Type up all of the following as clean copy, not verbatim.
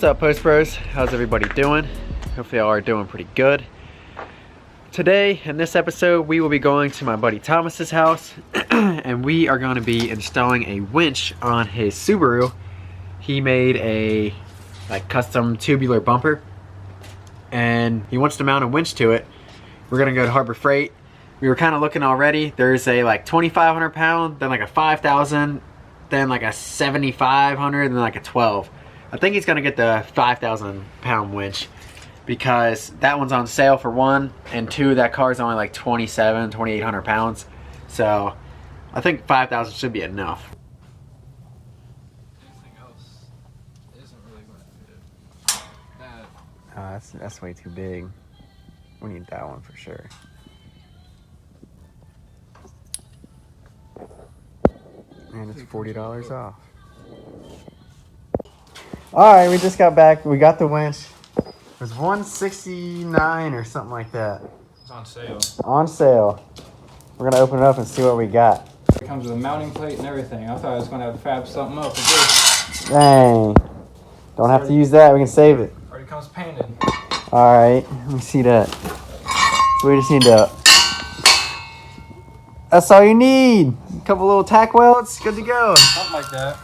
What's up, Post Bros? How's everybody doing? Hopefully y'all are doing pretty good. Today, in this episode, we will be going to my buddy Thomas's house and we are going to be installing a winch on his Subaru. He made a custom tubular bumper and he wants to mount a winch to it. We're gonna go to Harbor Freight. We were kind of looking already. There's a 2,500 pound, then a 5,000, then a 7,500, and then a 12. I think he's gonna get the 5,000 pound winch because that one's on sale for one, and two, that car's only 2,800 pounds. So I think 5,000 should be enough. Anything else isn't really going to fit. That's way too big. We need that one for sure. And it's $40 off. Alright, we just got back. We got the winch. It was $169 or something like that. It's on sale. On sale. We're gonna open it up and see what we got. It comes with a mounting plate and everything. I thought I was going to have to fab something up with this. Dang. Don't have to use that. We can save it. Already comes painted. Alright, let me see that. So we just need to... That's all you need. A couple little tack welds, good to go. Something like that.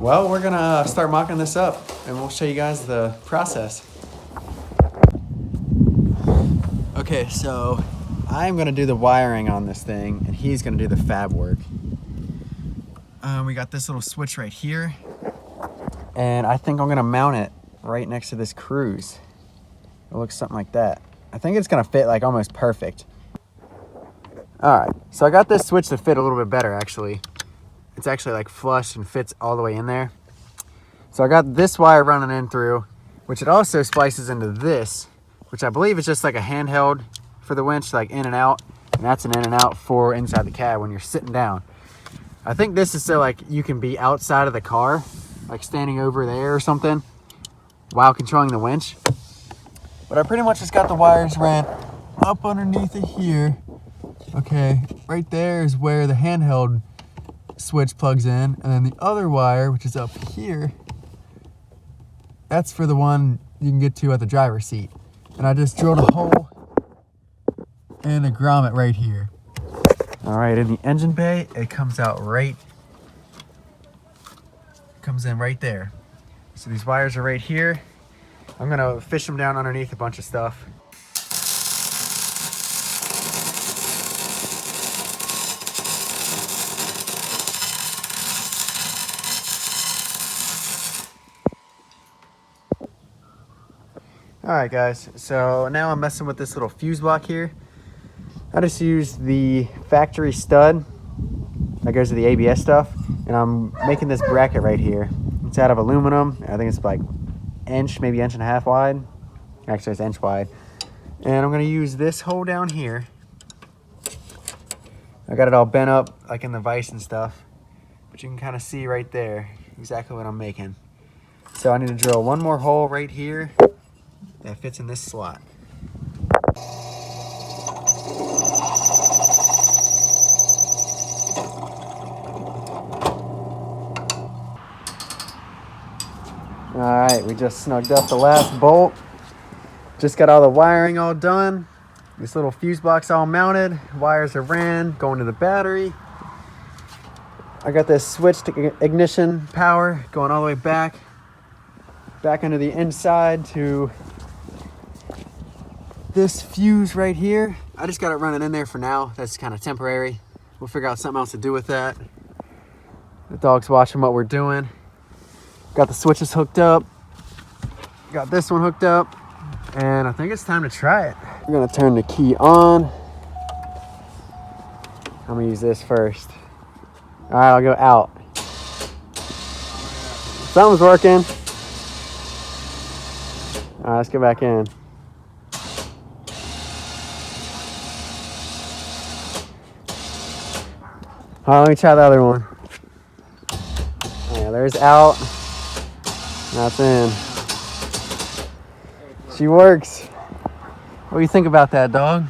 Well, we're gonna start mocking this up and we'll show you guys the process. Okay, so I'm gonna do the wiring on this thing and he's gonna do the fab work. We got this little switch right here and I think I'm gonna mount it right next to this cruise. It looks something like that. I think it's gonna fit almost perfect. All right, so I got this switch to fit a little bit better actually. It's actually flush and fits all the way in there. So I got this wire running in through, which it also splices into this, which I believe is just a handheld for the winch, in and out. And that's an in and out for inside the cab when you're sitting down. I think this is so you can be outside of the car, standing over there or something while controlling the winch. But I pretty much just got the wires ran up underneath it here. Okay, right there is where the handheld switch plugs in, and then the other wire, which is up here, that's for the one you can get to at the driver's seat. And I just drilled a hole and a grommet right here. All right, in the engine bay, it comes out comes in right there. So these wires are right here. I'm gonna fish them down underneath a bunch of stuff. All right, guys, so now I'm messing with this little fuse block here. I just used the factory stud that goes to the ABS stuff, and I'm making this bracket right here. It's out of aluminum. I think it's inch, maybe inch and a half wide. Actually, it's inch wide. And I'm gonna use this hole down here. I got it all bent up in the vise and stuff, but you can kind of see right there exactly what I'm making. So I need to drill one more hole right here that fits in this slot. All right, we just snugged up the last bolt. Just got all the wiring all done. This little fuse block's all mounted. Wires are ran, going to the battery. I got this switch to ignition power going all the way back into the inside to this fuse right here. I just got it running in there for now. That's kind of temporary. We'll figure out something else to do with that. The dog's watching what we're doing. Got the switches hooked up. Got this one hooked up. And I think it's time to try it. We're gonna turn the key on. I'm gonna use this first. All right, I'll go out. Something's working. All right, let's go back in. All right, let me try the other one. Yeah, there's out. That's in. She works. What do you think about that, dog?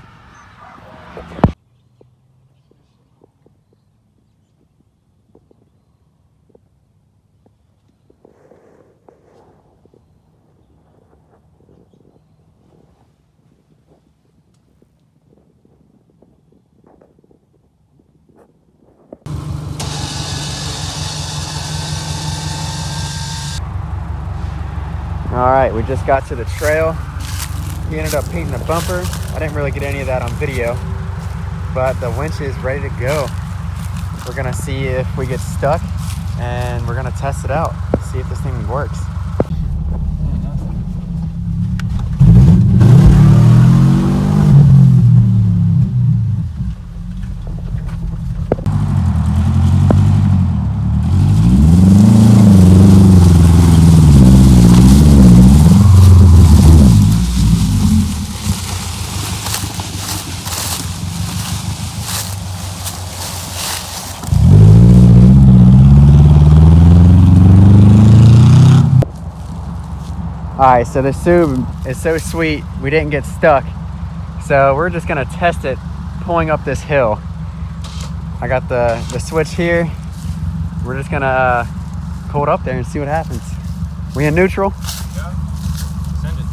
All right, we just got to the trail. He ended up painting the bumper. I didn't really get any of that on video, but the winch is ready to go. We're gonna see if we get stuck, and we're gonna test it out, see if this thing works. Alright, so the Sub is so sweet, we didn't get stuck. So we're just gonna test it pulling up this hill. I got the switch here. We're just gonna pull it up there and see what happens. We in neutral? Yeah. Send it.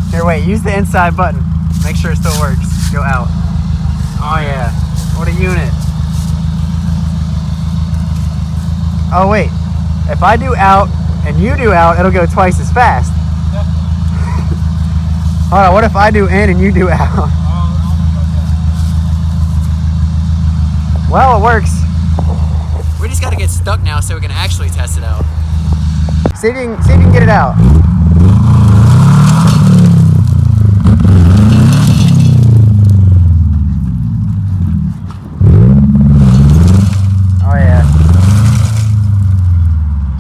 Here, wait, use the inside button. Make sure it still works. Go out. Oh yeah, what a unit. Oh wait, if I do out and you do out, it'll go twice as fast. Hold on, what if I do in and you do out? Well, it works. We just gotta get stuck now so we can actually test it out. See if you can get it out.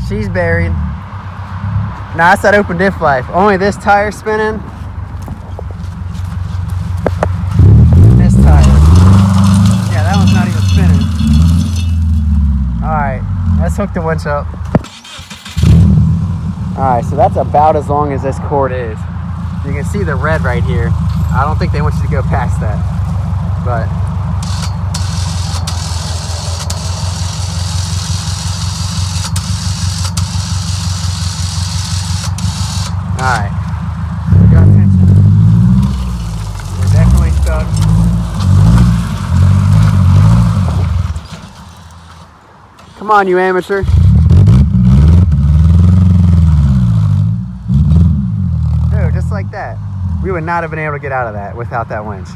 She's buried. Nah, that's that open diff life. Only this tire spinning. This tire. Yeah, that one's not even spinning. Alright, let's hook the winch up. Alright, so that's about as long as this cord is. You can see the red right here. I don't think they want you to go past that. But alright, got tension. We're definitely stuck. Come on, you amateur. Dude, just like that. We would not have been able to get out of that without that winch.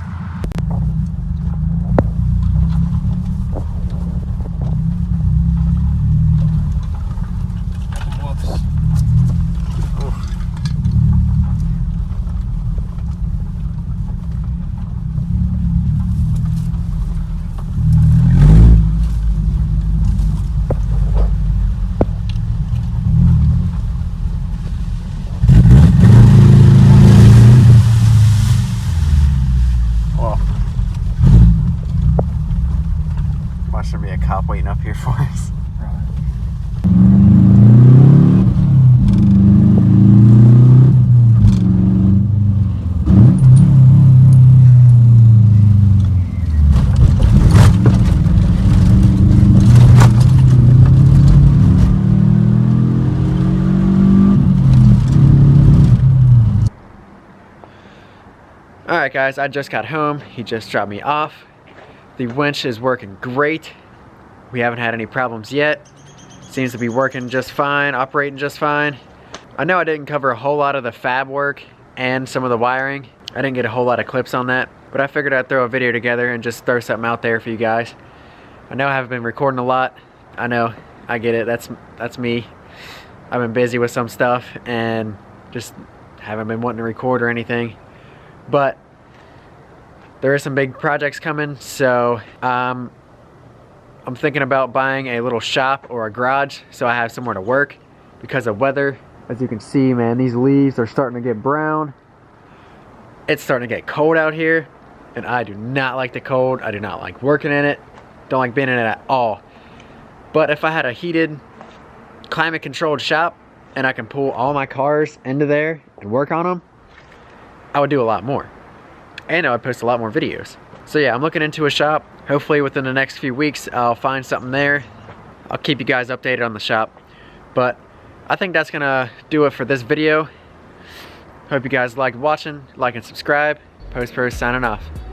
Watch there be a cop waiting up here for us. Alright guys, I just got home. He just dropped me off. The winch is working great. We haven't had any problems yet. Seems to be working just fine, operating just fine. I know I didn't cover a whole lot of the fab work and some of the wiring. I didn't get a whole lot of clips on that, but I figured I'd throw a video together and just throw something out there for you guys. I know I haven't been recording a lot. I know, I get it, that's me. I've been busy with some stuff and just haven't been wanting to record or anything. But there are some big projects coming, so I'm thinking about buying a little shop or a garage so I have somewhere to work because of weather. As you can see, man, these leaves are starting to get brown. It's starting to get cold out here, and I do not like the cold. I do not like working in it. Don't like being in it at all. But if I had a heated, climate-controlled shop and I can pull all my cars into there and work on them, I would do a lot more. And I would post a lot more videos. So yeah, I'm looking into a shop. Hopefully within the next few weeks, I'll find something there. I'll keep you guys updated on the shop. But I think that's gonna do it for this video. Hope you guys liked watching. Like and subscribe. Post Pro signing off.